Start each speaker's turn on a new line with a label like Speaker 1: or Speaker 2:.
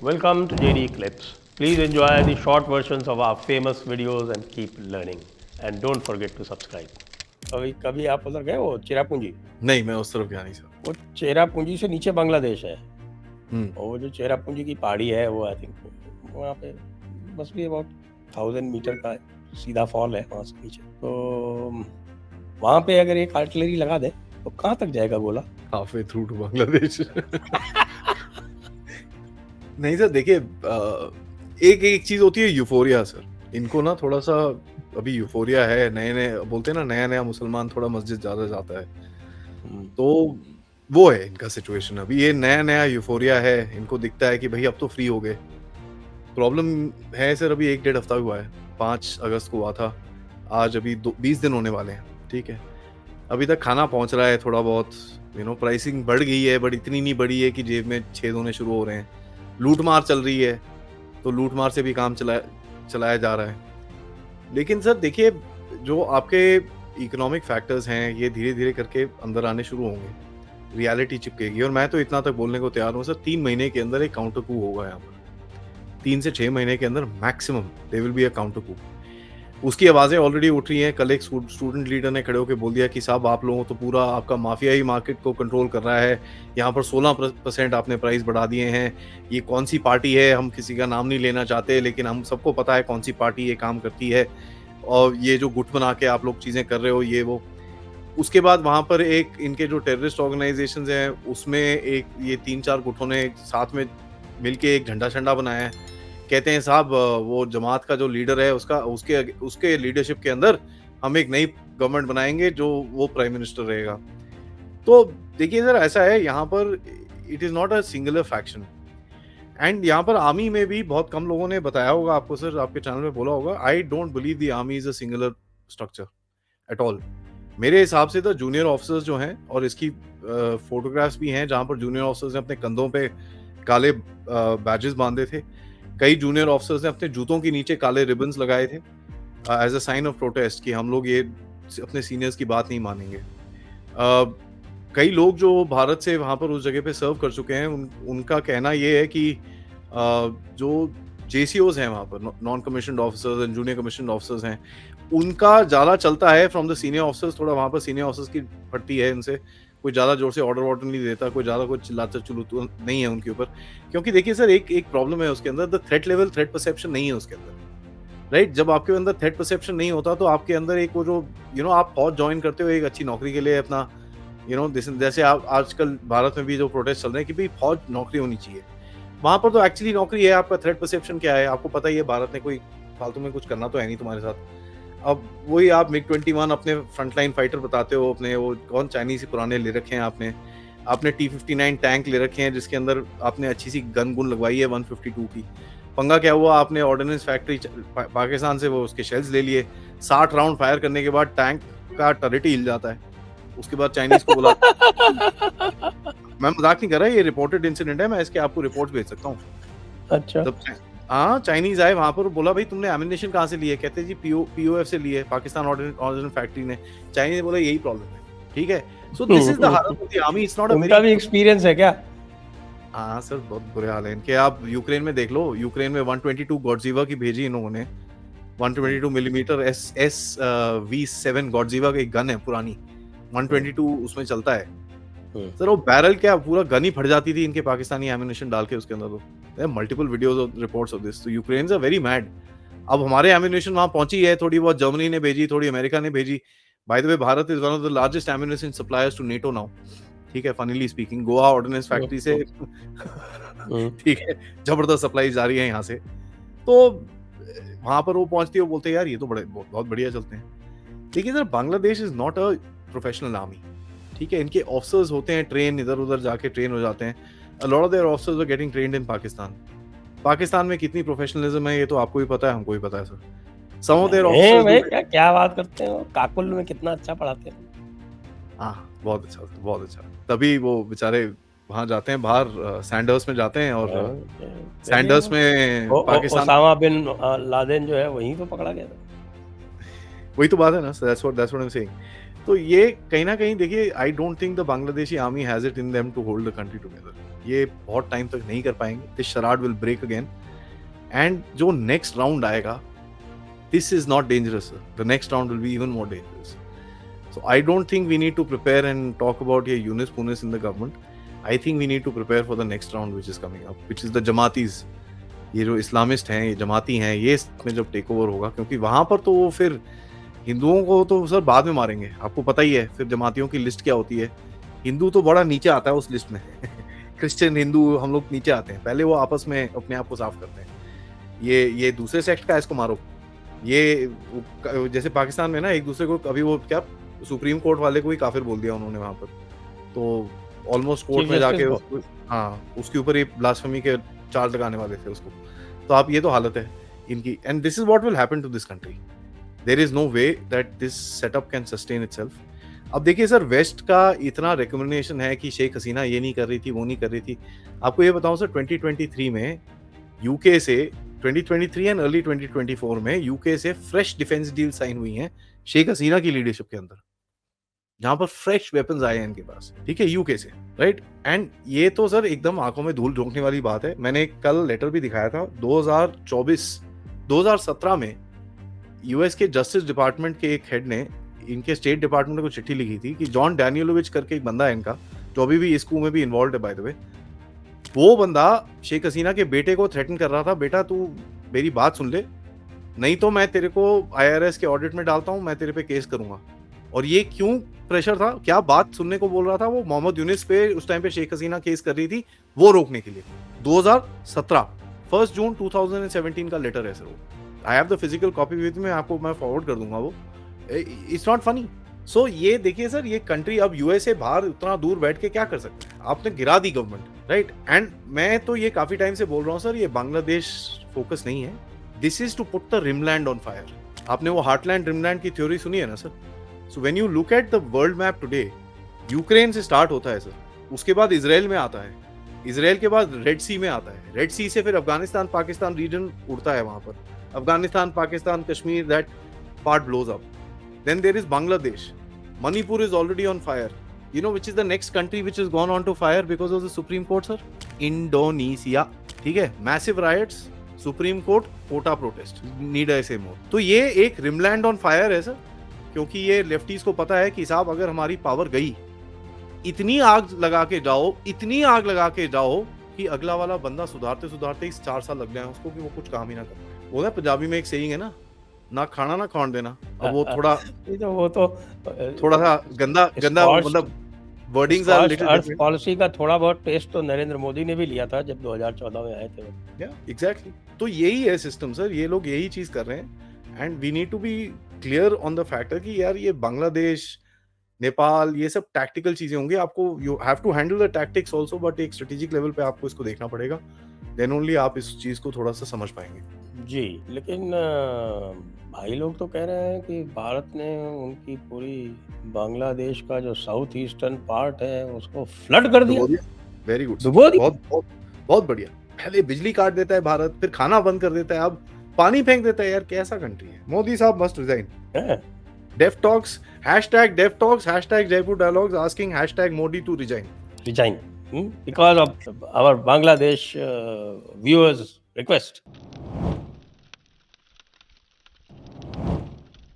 Speaker 1: welcome to JD Clips. Please enjoy the short versions of our famous videos and keep learning. And don't forget to subscribe. कभी कभी आप उधर गए हो चेरापूंजी?
Speaker 2: नहीं, मैं उस तरफ गया नहीं सर।
Speaker 1: वो चेरापूंजी से नीचे बांग्लादेश है।
Speaker 2: हम्म।
Speaker 1: और वो जो चेरापूंजी की पहाड़ी है वो आई थिंक वहाँ पे बस भी अबाउट 1000 मीटर का सीधा फॉल है वहाँ से नीचे। तो वहाँ पे अगर एक आर्टिलरी लगा दे तो कहाँ तक जाएगा गोला?
Speaker 2: Halfway through to Bangladesh. नहीं सर, देखिए एक एक चीज होती है यूफोरिया सर। इनको ना थोड़ा सा अभी यूफोरिया है, नए नए बोलते हैं ना, नया नया मुसलमान थोड़ा मस्जिद ज्यादा जाता है, तो वो है इनका सिचुएशन। अभी ये नया नया यूफोरिया है, इनको दिखता है कि भाई अब तो फ्री हो गए। प्रॉब्लम है सर, अभी 1-1.5 हफ्ता हुआ है, 5 अगस्त को हुआ था, आज अभी 20 दिन होने वाले हैं। ठीक है, अभी तक खाना पहुंच रहा है थोड़ा बहुत, प्राइसिंग बढ़ गई है, बट इतनी नहीं बढ़ी है कि जेब में छेद होने शुरू हो रहे हैं। लूटमार चल रही है, तो लूटमार से भी काम चलाया जा रहा है। लेकिन सर देखिए, जो आपके इकोनॉमिक फैक्टर्स हैं ये धीरे धीरे करके अंदर आने शुरू होंगे, रियलिटी चिपकेगी। और मैं तो इतना तक बोलने को तैयार हूँ सर, 3 महीने के अंदर एक काउंटर कू होगा यहाँ पर। 3 से 6 महीने के अंदर maximum there will be a counter coup. उसकी आवाजें ऑलरेडी उठ रही हैं। कल एक स्टूडेंट लीडर ने खड़े होकर बोल दिया कि साहब आप लोगों तो पूरा आपका माफिया ही मार्केट को कंट्रोल कर रहा है, यहाँ पर 16% आपने प्राइस बढ़ा दिए हैं। ये कौन सी पार्टी है, हम किसी का नाम नहीं लेना चाहते, लेकिन हम सबको पता है कौन सी पार्टी ये काम करती है, और ये जो गुट बना के आप लोग चीजें कर रहे हो ये वो। उसके बाद वहां पर एक इनके जो टेररिस्ट ऑर्गेनाइजेशंस हैं उसमें एक ये 3-4 गुटों ने साथ में मिलके एक झंडा शंडा बनाया है। कहते हैं साहब वो जमात का जो लीडर है उसके लीडरशिप के अंदर हम एक नई गवर्नमेंट बनाएंगे जो वो प्राइम मिनिस्टर रहेगा। तो देखिए सर, ऐसा है यहाँ पर, it is not a singular faction. And यहाँ पर आर्मी में भी बहुत कम लोगों ने बताया होगा आपको सर, आपके चैनल में बोला होगा, I don't believe the army is a singular structure at all. मेरे हिसाब से तो जूनियर ऑफिसर्स जो हैं, और इसकी फोटोग्राफ्स भी हैं जहाँ पर जूनियर ऑफिसर्स ने अपने कंधों पे काले बैजेस बांधे थे। कई जूनियर ऑफिसर्स ने अपने जूतों के नीचे काले रिबन्स लगाए थे as a sign of protest कि हम लोग ये अपने सीनियर्स की बात नहीं मानेंगे। कई लोग जो भारत से वहाँ पर उस जगह पे सर्व कर चुके हैं, उनका कहना ये है कि जो जेसीओज हैं वहाँ पर, non commissioned officers and junior commissioned officers हैं, उनका ज़्यादा चलता है फ्रॉम द सीनियर ऑफिसर्स। थोड़ा वहाँ पर सीनियर ऑफिसर्स की फटती है इनसे, कोई ज़्यादा जोर से ऑर्डर नहीं देता, कोई ज़्यादा कुछ चिल्लाता चुलू नहीं है उनके ऊपर। क्योंकि देखिए सर, एक प्रॉब्लम है उसके अंदर, the threat level, threat perception नहीं है उसके अंदर, राइट। जब आपके अंदर थ्रेट परसेप्शन नहीं होता तो आपके अंदर एक वो जो आप फौज ज्वाइन करते हो एक अच्छी नौकरी के लिए अपना, जैसे आप आजकल भारत में भी जो प्रोटेस्ट चल रहे हैं कि भाई फौज नौकरी होनी चाहिए, वहां पर तो एक्चुअली नौकरी है। आपका थ्रेट परसेप्शन क्या है आपको पता ही है, भारत ने कोई फालतू में कुछ करना तो है नहीं तुम्हारे साथ। अब वही आप MiG-21 अपने फ्रंटलाइन फाइटर बताते हो, अपने वो कौन चाइनीज पुराने ले रखे हैं आपने T-59 टैंक ले रखे हैं जिसके अंदर आपने अच्छी सी गन गुन लगवाई है 152 की। पंगा क्या हुआ, आपने ऑर्डिनेंस फैक्ट्री पाकिस्तान से वो उसके शेल्स ले लिए, 60 राउंड फायर करने के बाद टैंक का टर्रेट ही हिल जाता है। उसके बाद चाइनीज को बोला मैं मजाक नहीं कर रहा, ये रिपोर्टेड इंसिडेंट है, मैं इसके आपको रिपोर्ट भेज सकता हूँ।
Speaker 1: अच्छा,
Speaker 2: हाँ, चाइनीज आए वहां पर, बोला भाई तुमने एमिनेशन कहाँ से लिए, कहते जी POF से लिए, पाकिस्तान ऑर्डिनेंस फैक्ट्री ने। चाइनीज ने बोला यही प्रॉब्लम है। ठीक है, सो दिस इज द हालत of the army, it's not a
Speaker 1: उनका भी एक्सपीरियंस है क्या?
Speaker 2: हाँ सर, बहुत बुरे हाल है इनके। आप यूक्रेन में देख लो, यूक्रेन में 122 गॉडजिवा की भेजी इन्होंने, 122 मिलीमीटर SV7 गॉडजिवा की गन है पुरानी, 122 उसमें चलता है सर। वो बैरल क्या पूरा गन ही फट जाती थी इनके पाकिस्तानी एमिनेशन डाल के उसके अंदर। तो there multiple videos of reports of this. तो यूक्रेन्स आर वेरी मैड। अब हमारे एमिनेशन वहां पहुंची है, थोड़ी बहुत जर्मनी ने भेजी, थोड़ी अमेरिका ने भेजी। By the way, Bharat is one of the largest ammunition suppliers to NATO now. ठीक है, funnily speaking, Goa ordnance factory से ठीक है, जबरदस्त सप्लाई जा रही है यहाँ से। तो वहां पर वो पहुंचती है, वो बोलते हैं यार ये तो बहुत बढ़िया चलते हैं। लेकिन sir, Bangladesh is not a professional army. ठीक है, इनके ऑफिसर्स होते हैं ट्रेन, इधर उधर जाके ट्रेन हो जाते हैं। A lot of their officers are getting trained in Pakistan. Pakistan में कितनी प्रोफेशनलिज्म है ये तो आपको भी पता है, हमको भी पता है sir. Some of their officers
Speaker 1: भाई क्या बात करते हो, काकुल में कितना अच्छा पढ़ाते हैं।
Speaker 2: हाँ, बहुत अच्छा, बहुत अच्छा। तभी वो बेचारे वहां जाते हैं बाहर, सैंडर्स में जाते हैं, और सैंडर्स में पाकिस्तान,
Speaker 1: ओसामा बिन लादेन जो है वहीं तो पकड़ा गया था।
Speaker 2: वही तो बात है ना, that's what I'm saying। तो ये कहीं ना कहीं देखिए, I don't think the Bangladeshi army has it in them to hold the country together. ये बहुत टाइम तक नहीं कर पाएंगे। This charade will break again, and जो नेक्स्ट राउंड आएगा, this is not dangerous, the next round will be even more dangerous. So I don't think we need to prepare and talk about ये Younis पूनिस in the government. I think we need to prepare for the next round which is coming up, which is the Jamaatis. ये जो Islamist हैं, ये जमाती हैं, ये में जब टेक ओवर होगा, क्योंकि वहां पर तो वो फिर हिंदुओं को तो सर बाद में मारेंगे। आपको पता ही है फिर जमातियों की लिस्ट क्या होती है। हिंदू तो बड़ा नीचे आता है उस लिस्ट में क्रिश्चियन हिंदू हम लोग नीचे आते हैं, पहले वो आपस में अपने आप को साफ करते हैं। ये दूसरे सेक्ट का, इसको मारो। ये जैसे पाकिस्तान में ना एक दूसरे को, अभी वो क्या सुप्रीम कोर्ट वाले को ही काफिर बोल दिया उन्होंने वहां पर, तो ऑलमोस्ट कोर्ट में जाके उसको, हाँ, उसके ऊपर ये ब्लास्फेमी के चार्ज लगाने वाले थे उसको। तो आप, ये तो हालत है इनकी, and this is what will happen to this country. There is no way that this setup can sustain itself. अब देखिए सर, वेस्ट का इतना रिकमेंडेशन है कि शेख हसीना ये नहीं कर रही थी, वो नहीं कर रही थी। आपको ये बताऊं सर, 2023 में यूके से, 2023 एंड अर्ली 2024 में यूके से फ्रेश डिफेंस डील साइन हुई हैं शेख हसीना की लीडरशिप के अंदर, जहां पर फ्रेश वेपन्स आए हैं इनके पास, ठीक है, यूके से, राइट। एंड ये तो सर एकदम आंखों में धूल झोंकने वाली बात है। मैंने कल लेटर भी दिखाया था, 2017 में यूएस के जस्टिस डिपार्टमेंट के एक हेड ने इनके स्टेट डिपार्टमेंट को चिट्ठी लिखी थी कि जॉन डैनियलोविच करके एक बंदा है इनका, जो अभी भी इस coup में भी इन्वॉल्व है बाय द वे। वो बंदा शेख हसीना के बेटे को थ्रेटन कर रहा था, बेटा तू मेरी बात सुन ले, नहीं तो मैं तेरे को IRS के ऑडिट में डालता हूं, मैं तेरे पे केस करूंगा। और ये क्यों प्रेशर था, क्या बात सुनने को बोल रहा था वो? मोहम्मद यूनिस पे उस टाइम पे शेख हसीना केस कर रही थी, वो रोकने के लिए। 2017 1 जून 2017 का लेटर है सर वो। I have the physical copy with me, आपको मैं फॉरवर्ड कर दूंगा वो। It's not funny. सो ये देखिए सर, ये कंट्री अब यूएसए बाहर उतना दूर बैठ के क्या कर सकते हैं? आपने गिरा दी गवर्नमेंट, राइट। एंड मैं तो ये काफी टाइम से बोल रहा हूँ सर, ये बांग्लादेश फोकस नहीं है, this is to put the rimland on fire. आपने वो हार्टलैंड रिमलैंड की थ्योरी सुनी है ना sir? So when you look at the world map today, Ukraine से स्टार्ट होता है सर, उसके बाद इजराइल में आता है, इजराइल के बाद रेड सी में आता है, रेड सी से फिर अफगानिस्तान पाकिस्तान रीजन उड़ता है वहां पर, Afghanistan Pakistan Kashmir, that part blows up. Then there is Bangladesh, Manipur is already on fire. You know which is the next country which has gone on to fire because of the Supreme Court, sir? Indonesia, ठीक है, massive riots, Supreme Court, Kota protest, need I say more? तो ये एक rimland on fire है sir, क्योंकि ये lefties को पता है कि साहब अगर हमारी पावर गई, इतनी आग लगा के जाओ, इतनी आग लगा के जाओ कि अगला वाला बंदा सुधारते सुधारते ही 4 साल लग जाए उसको कि वो कुछ काम ही ना करे। वो ना पंजाबी में एक सेइंग है ना, ना खाना ना खान देना। अब वो थोड़ा
Speaker 1: वो तो
Speaker 2: थोड़ा सा गंदा मतलब wordings are little different.
Speaker 1: Policy का थोड़ा बहुत टेस्ट तो नरेंद्र मोदी ने भी लिया था जब 2014 में आए थे।
Speaker 2: या एग्जैक्टली, तो यही है सिस्टम सर, ये लोग यही चीज कर रहे हैं। And we need to be clear on the factor कि यार ये बांग्लादेश, नेपाल, ये सब टैक्टिकल चीजें होंगी। आपको you have to handle the tactics also, but एक स्ट्रेटेजिक लेवल पे आपको इसको देखना पड़ेगा, देन ओनली आप इस चीज को थोड़ा सा समझ पाएंगे।
Speaker 1: जी, लेकिन भाई लोग तो कह रहे हैं कि भारत ने उनकी पूरी बांग्लादेश का जो साउथ ईस्टर्न पार्ट है उसको फ्लड कर दिया।
Speaker 2: वेरी गुड,
Speaker 1: बहुत
Speaker 2: बहुत बढ़िया। पहले बिजली काट देता है भारत, फिर खाना बंद कर देता है, अब पानी फेंक देता है। यार कैसा कंट्री है? मोदी साहब must resign. Def Talks, #Def Talks, #Jaipur Dialogues asking #Modi to resign
Speaker 1: because of our Bangladesh viewers request.